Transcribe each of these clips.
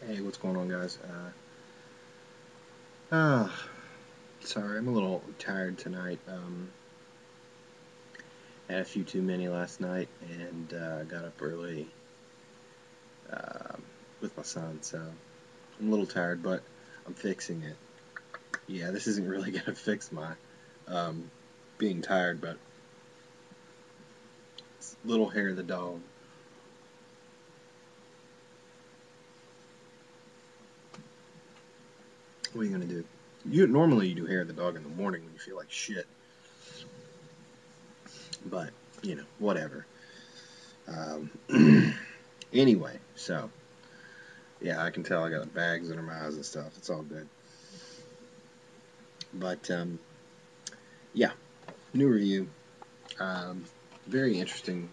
Hey, what's going on, guys? Uh, Sorry, I'm a little tired tonight. Had a few too many last night and got up early um with my son, so I'm a little tired, but I'm fixing it. Yeah, this isn't really gonna fix my um, being tired, but it's little hair the dog. What are you gonna do? You do hair of the dog in the morning when you feel like shit, but whatever. Um, anyway, so yeah, I can tell I got bags under my eyes and stuff. It's all good. But yeah, new review. Um, Very interesting,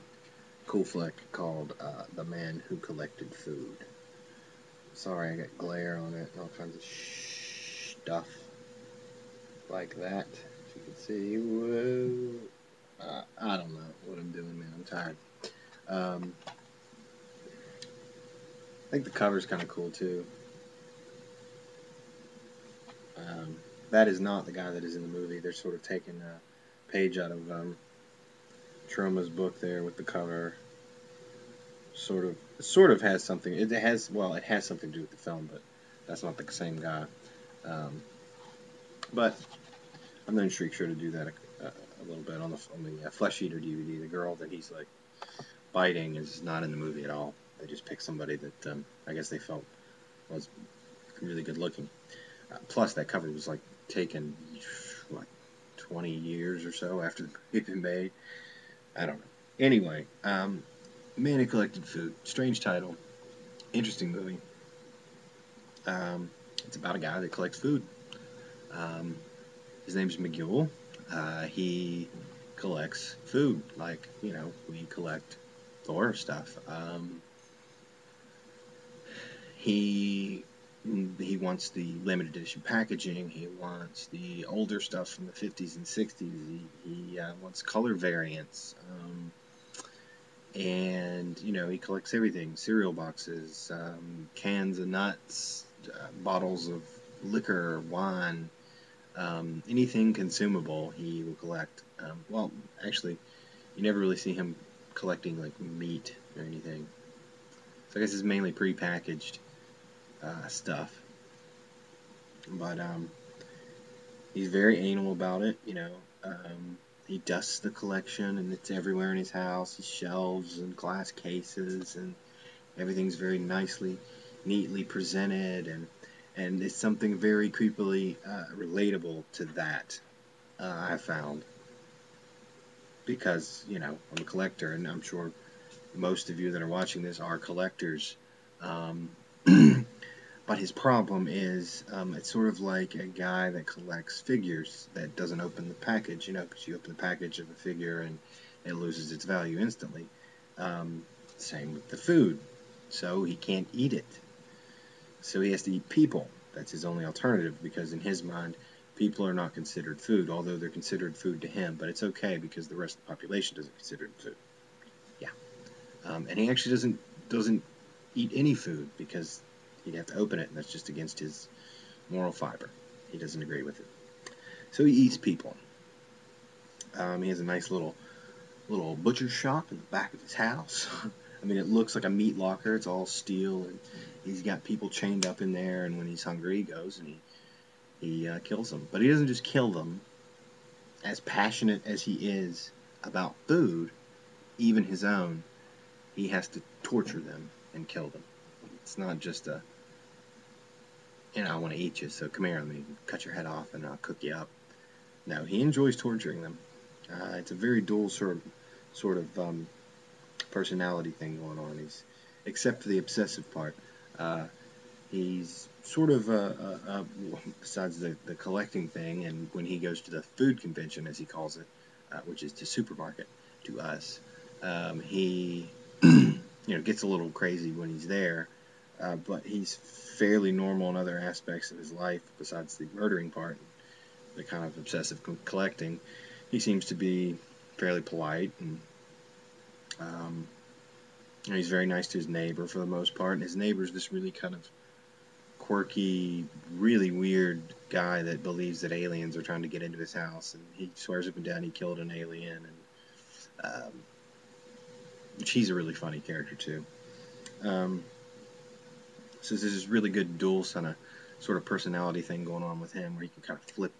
cool flick called "The Man Who Collected Food." Sorry, I got glare on it and all kinds of stuff like that. As you can see, whoa. I don't know what I'm doing, man. I'm tired. I think the cover's kind of cool too. Um, that is not the guy that is in the movie. They're sort of taking a page out of Troma's book there with the cover. Sort of has something. It has something to do with the film, but that's not the same guy. Um, but I'm then sure to do that a little bit on the Flesh Eater DVD. The girl that he's like biting is not in the movie at all. They just picked somebody that I guess they felt was really good looking. Plus, that cover was like taken what 20 years or so after the movie had been made. I don't know. Anyway, Man Who Collected Food. Strange title. Interesting movie. Um, it's about a guy that collects food. Um, his name's McGule. He collects food, like we collect horror stuff. He he wants the limited edition packaging. He wants the older stuff from the 50s and 60s. He wants color variants. And he collects everything: cereal boxes, cans of nuts, bottles of liquor, wine, anything consumable he will collect. Well, actually, you never really see him collecting like meat or anything. So I guess it's mainly prepackaged stuff. But he's very anal about it. He dusts the collection, and it's everywhere in his house. His shelves and glass cases, and everything's very neatly presented, and it's something very creepily relatable to that. I found because I'm a collector, and I'm sure most of you that are watching this are collectors. Um, but his problem is it's sort of like a guy that collects figures that doesn't open the package, because you open the package of a figure and it loses its value instantly. Um, Same with the food. So he can't eat it. So he has to eat people. That's his only alternative, because in his mind, people are not considered food, although they're considered food to him. But it's okay because the rest of the population doesn't consider it food. Yeah. And he actually doesn't eat any food because he'd have to open it, and that's just against his moral fiber. He doesn't agree with it. So he eats people. He has a nice little butcher shop in the back of his house. I mean, it looks like a meat locker. It's all steel, and he's got people chained up in there. And when he's hungry, he goes and he kills them. But he doesn't just kill them. As passionate as he is about food, even his own, he has to torture them and kill them. It's not just I want to eat you, so come here, let me cut your head off and I'll cook you up. No, he enjoys torturing them. It's a very dual sort of personality thing going on. Except for the obsessive part. Uh, he's sort of besides the collecting thing, and when he goes to the food convention, as he calls it, which is the supermarket to us, he gets a little crazy when he's there, but he's fairly normal in other aspects of his life besides the murdering part, the kind of obsessive collecting. He seems to be fairly polite, and he's very nice to his neighbor for the most part. And his neighbor's this really kind of quirky, really weird guy that believes that aliens are trying to get into his house, and he swears up and down he killed an alien, and she's a really funny character too. Um, so there's this really good dual sort of personality thing going on with him, where he can kind of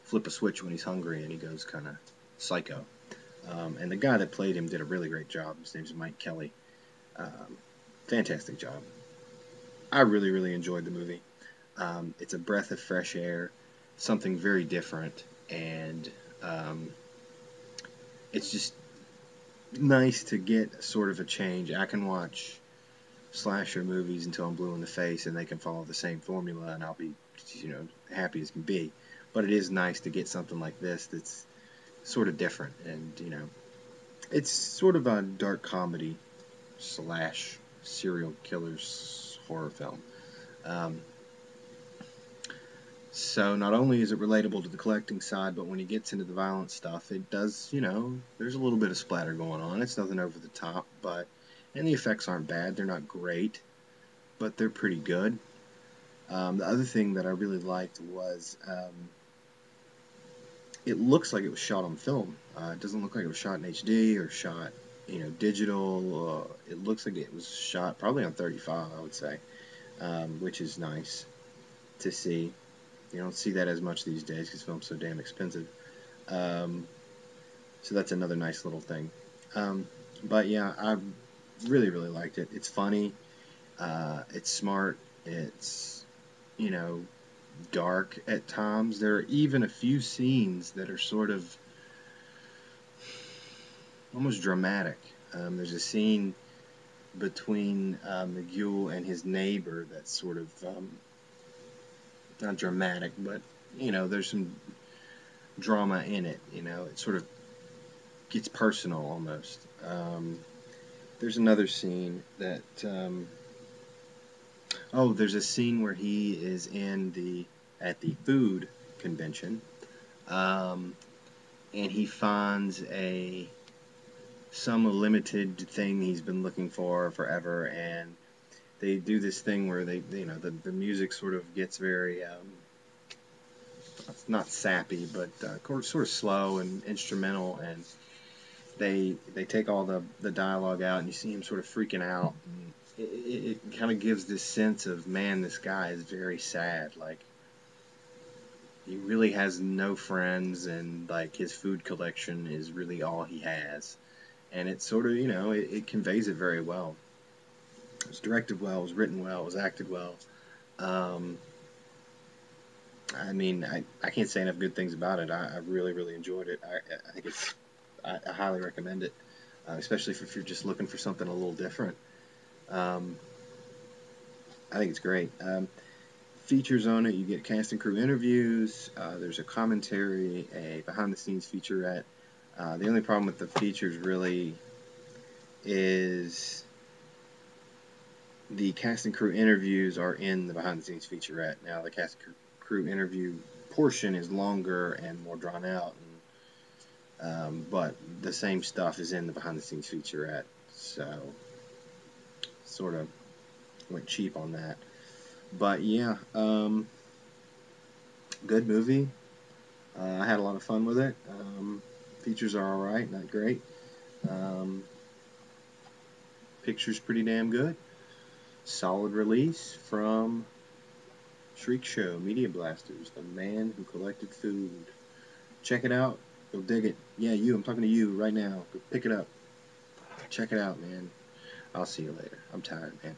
flip a switch when he's hungry, and he goes kind of psycho. And the guy that played him did a really great job. His name's Mike Kelly. Fantastic job. I really, really enjoyed the movie. It's a breath of fresh air, something very different, and it's just nice to get sort of a change. I can watch slasher movies until I'm blue in the face, and they can follow the same formula, and I'll be, happy as can be. But it is nice to get something like this that's sort of different, and it's sort of a dark comedy slash serial killers horror film. Um, so not only is it relatable to the collecting side, but when he gets into the violent stuff, it does, there's a little bit of splatter going on. It's nothing over the top, and the effects aren't bad. They're not great, but they're pretty good. The other thing that I really liked was it looks like it was shot on film. It doesn't look like it was shot in HD or shot, digital. It looks like it was shot probably on 35, I would say, which is nice to see. You don't see that as much these days because film's so damn expensive. So that's another nice little thing. But yeah, I really, really liked it. It's funny. It's smart. It's, dark at times. There are even a few scenes that are sort of almost dramatic. There's a scene between McGill and his neighbor that's sort of not dramatic, but there's some drama in it. It sort of gets personal almost. There's another scene that there's a scene where he is at the food convention, and he finds some limited thing he's been looking for forever, and they do this thing where the music sort of gets very not sappy, but sort of slow and instrumental, and they take all the dialogue out, and you see him sort of freaking out, and it kind of gives this sense of, man, this guy is very sad, like he really has no friends, and like his food collection is really all he has, and it sort of it conveys it very well. It was directed well, it was written well, it was acted well. I mean, I can't say enough good things about it. I really, really enjoyed it. I think I highly recommend it, especially if you're just looking for something a little different. I think it's great. Features on it, you get cast and crew interviews, there's a commentary, a behind-the-scenes featurette. The only problem with the features really is the cast and crew interviews are in the behind-the-scenes featurette. Now, the cast and crew interview portion is longer and more drawn out, but the same stuff is in the behind-the-scenes featurette, so sort of went cheap on that. But yeah, good movie. I had a lot of fun with it. Features are alright, not great. Picture's pretty damn good. Solid release from Shriek Show, Media Blasters, The Man Who Collected Food. Check it out. Go dig it. Yeah, I'm talking to you right now. Go pick it up. Check it out, man. I'll see you later. I'm tired, man.